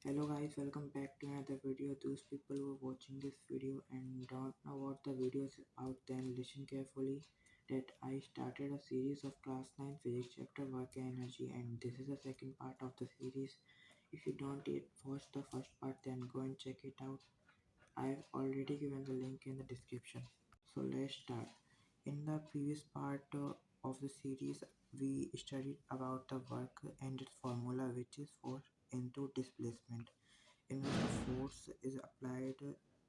Hello guys, welcome back to another video. Those people who are watching this video and don't know what the video is about, then listen carefully. That I started a series of class 9 physics chapter work and energy, and this is the second part of the series. If you don't yet watch the first part, then go and check it out. I've already given the link in the description. So let's start. In the previous part of the series, we studied about the work and its formula, which is force into displacement, in which the force is applied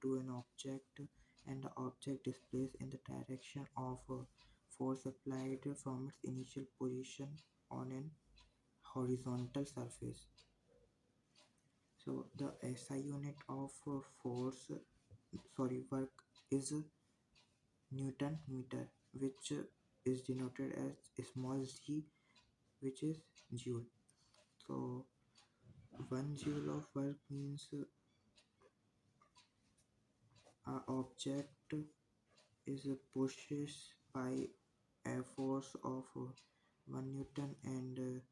to an object and the object displaced in the direction of force applied from its initial position on an horizontal surface. So the SI unit of work is Newton meter, which is denoted as small g, which is joule. So 1 joule of work means a object is pushes by a force of 1 Newton, and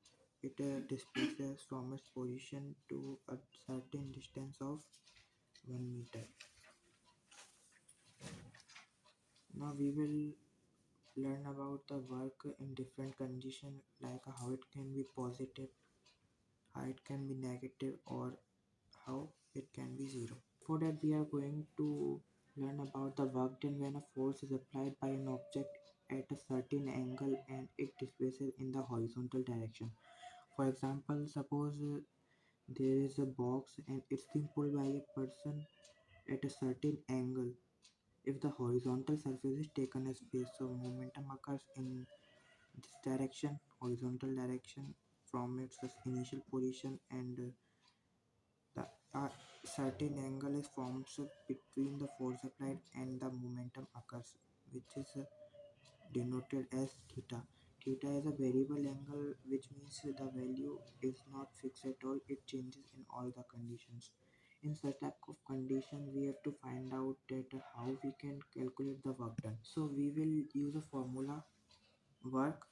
it displaces from its position to a certain distance of 1 meter. Now we will learn about the work in different conditions, like how it can be positive, how it can be negative, or how it can be zero. For that, we are going to learn about the work done when a force is applied by an object at a certain angle and it displaces in the horizontal direction. For example, suppose there is a box and it's being pulled by a person at a certain angle. If the horizontal surface is taken as base, so momentum occurs in this direction, horizontal direction, from its initial position, and the certain angle is formed between the force applied and the momentum occurs, which is denoted as theta. Theta is a variable angle, which means the value is not fixed at all, it changes in all the conditions. In such type of condition, we have to find out that how we can calculate the work done. So we will use a formula: work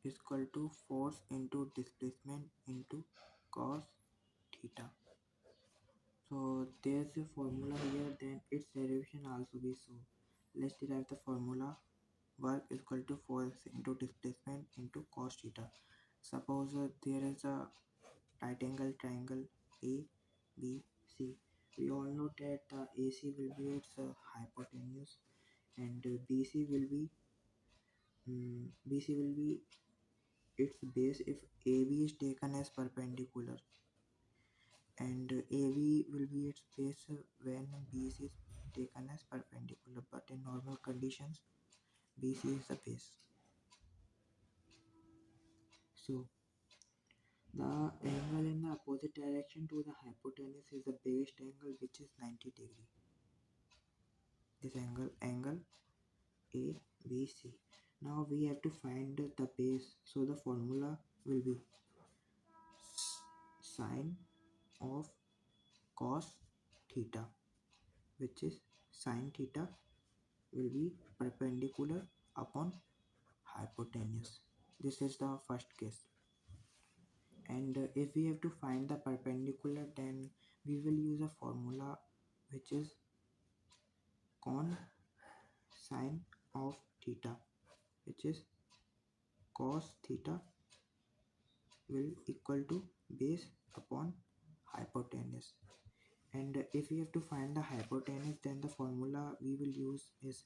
is equal to force into displacement into cos theta. So there's a formula here, then its derivation also be so. Let's derive the formula. Work is equal to force into displacement into cos theta. Suppose there is a right angle triangle A, B, C. We all know that AC will be its hypotenuse, and BC will be its base if AB is taken as perpendicular, and AB will be its base when BC is taken as perpendicular, but in normal conditions BC is the base. So the angle in the opposite direction to the hypotenuse is the base angle, which is 90 degree. This angle ABC. Now we have to find the base, so the formula will be sine of cos theta, which is sine theta will be perpendicular upon hypotenuse. This is the first case. And if we have to find the perpendicular, then we will use a formula which is con sine of theta, which is cos theta will equal to base upon hypotenuse. And if we have to find the hypotenuse, then the formula we will use is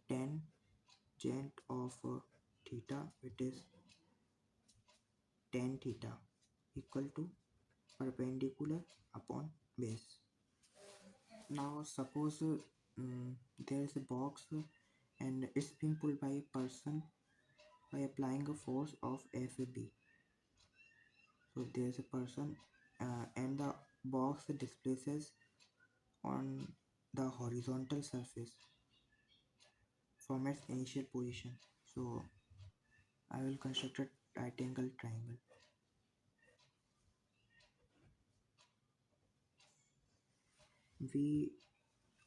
tangent of theta, which is tan theta equal to perpendicular upon base. Now suppose there is a box and it's being pulled by a person by applying a force of FB. So there is a person and the box displaces on the horizontal surface from its initial position. So I will construct a right angle triangle. We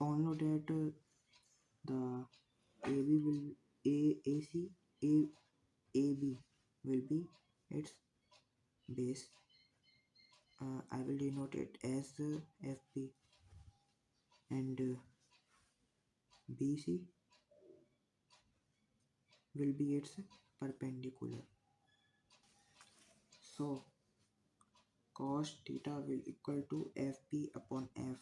all know that the AB will AC AB will be its base, I will denote it as FP, and BC will be its perpendicular. So cos theta will equal to FP upon F.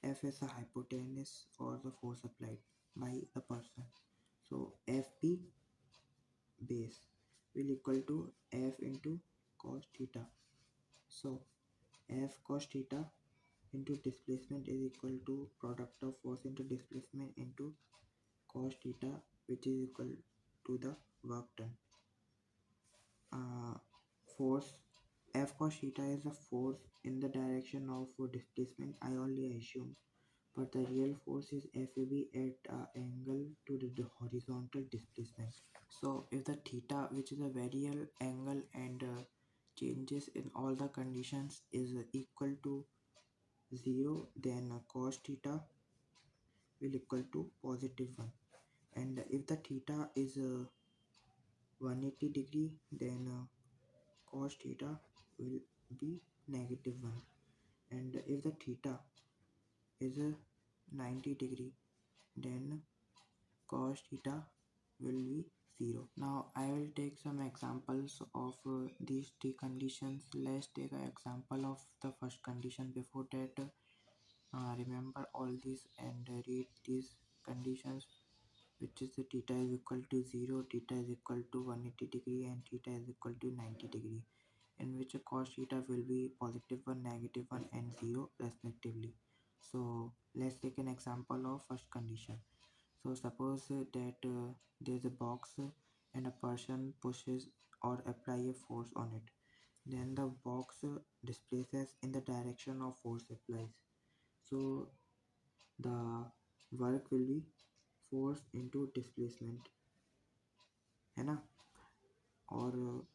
F is the hypotenuse or the force applied by the person. So FP base will equal to F into cos theta. So F cos theta into displacement is equal to product of force into displacement into cos theta, which is equal to the work done. Force F cos theta is a force in the direction of displacement, I only assume, but the real force is FAB at an angle to the horizontal displacement. So if the theta, which is a variable angle and changes in all the conditions, is equal to 0, then cos theta will equal to positive 1. And if the theta is 180 degree, then cos theta will be negative 1. And if the theta is 90 degree, then cos theta will be 0. Now I will take some examples of these three conditions. Let's take an example of the first condition. Before that, remember all these and read these conditions, which is theta is equal to 0, theta is equal to 180 degree, and theta is equal to 90 degree, in which cos theta will be positive 1, negative 1, and 0 respectively. So let's take an example of first condition. So suppose that there's a box and a person pushes or apply a force on it. Then the box displaces in the direction of force applies. So the work will be force into displacement, है ना. और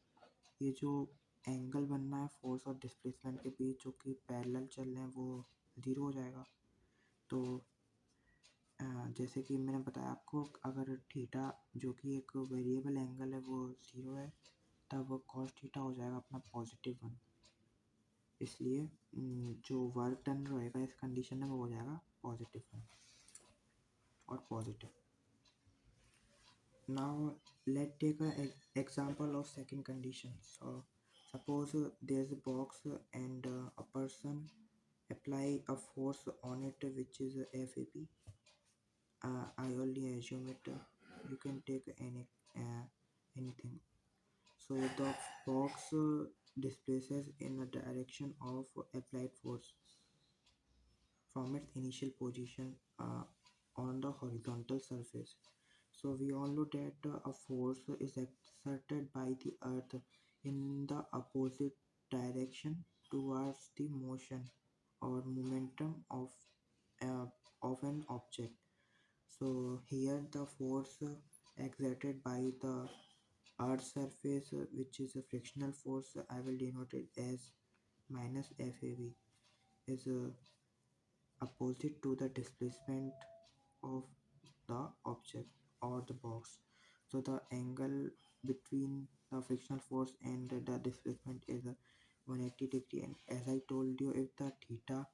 ये जो angle बनना है force और displacement के बीच जो कि पैरेलल चल रहे हैं वो ज़ीरो हो जाएगा. तो जैसे कि मैंने बताया आपको, अगर थीटा जो कि एक वेरिएबल एंगल है वो 0 है, तब कॉस थीटा हो जाएगा अपना पॉजिटिव 1. इसलिए जो वर्क डन रहेगा इस कंडीशन में वो हो जाएगा पॉजिटिव 1 और positive. Now let's take an example of second condition. So suppose there's a box and a person apply a force on it which is FAB. I only assume it. You can take anything. So the box displaces in the direction of applied force from its initial position on the horizontal surface. So we all know that a force is exerted by the earth in the opposite direction towards the motion or momentum of an object. So here the force exerted by the earth's surface, which is a frictional force, I will denote it as minus FAB, is opposite to the displacement of the object or the box. So the angle between the frictional force and the displacement is 180 degree, and as I told you, if the theta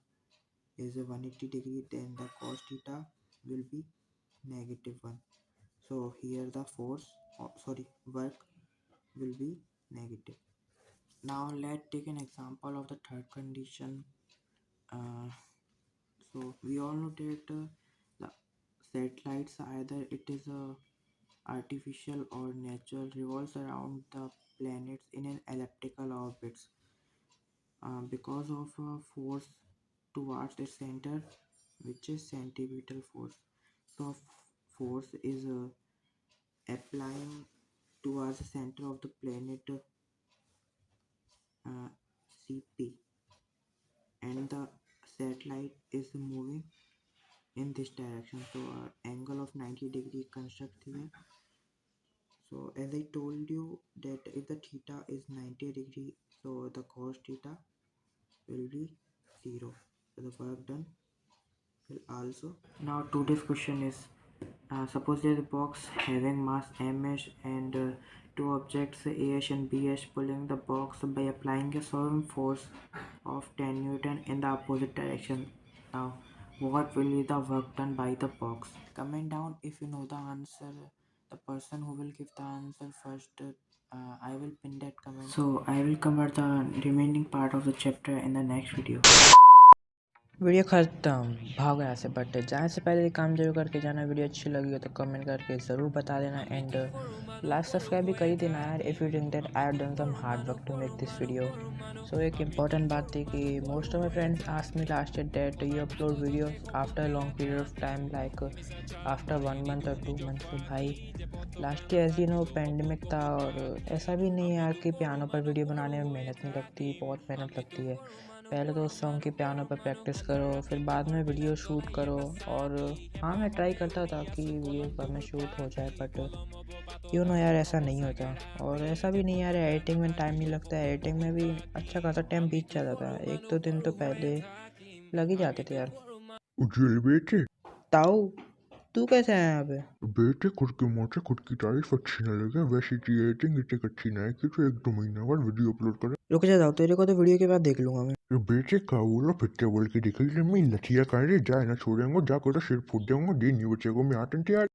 is 180 degree, then the cos theta will be negative 1. So here the work will be negative. Now let's take an example of the third condition. So we all know that the satellites, either it is a artificial or natural, revolves around the planets in an elliptical orbits because of a force towards its center, which is centripetal force. So force is applying towards the center of the planet CP, and the satellite is moving in this direction. So angle of 90 degree construct here. So as I told you that if the theta is 90 degree, so the cos theta will be 0. So the work done will also. Now today's question is, suppose there is a box having mass ms and two objects AH and BH pulling the box by applying a sewing force of 10 Newton in the opposite direction. Now, what will be the work done by the box? Comment down if you know the answer. The person who will give the answer first, I will pin that comment. So I will cover the remaining part of the chapter in the next video. Video ख़त्म, भागो यहाँ से। But जाने से पहले काम जरूर करके जाना। वीडियो अच्छी लगी हो तो कमेंट करके ज़रूर बता देना एंड लाइक सब्सक्राइब भी कर ही देना यार, if you think that I have done some hard work to make this video. So एक इम्पॉर्टेंट बात थी कि most of my friends asked me last year that you upload video after long period of time like after 1 month और 2 month. तो भाई last year ऐसे pandemic था और ऐसा भी नहीं है यार कि पियानो पर वीडियो बनाने में मेहनत नहीं लगती, बहुत मेहनत लगती है। पहले तो उस सॉन्ग की पियानो पर प्रैक्टिस करो, फिर बाद में वीडियो शूट करो। और हाँ, मैं ट्राई करता था कि वीडियो पर में शूट हो जाए, बट यू नो यार ऐसा नहीं होता। और ऐसा भी नहीं यार, एडिटिंग में टाइम नहीं लगता है। एडिटिंग में भी अच्छा खासा टाइम बीत जाता था, 1-2 दिन तो पहले लग ही जाते थे यार। उज्जवल बेटे, ताऊ तू कैसे है यहाँ पे? बेटे खुद की मुँह से खुद की तारीफ अच्छी ना लगे, वैसी की एडिटिंग इतनी अच्छी ना है कि तू 1-2 महीना बाद वीडियो अपलोड करे। रुक जा ताऊ, तेरे को तो वीडियो के बाद देख लूँगा मैं। तो बेटे का बोलो फिर बोल के दिखाई मैं लठिया कह रहे जाए ना छोड़ेंगे, जाकर तो सिर फूट देंगे, दिन नहीं बचेगा मैं आतंक यार।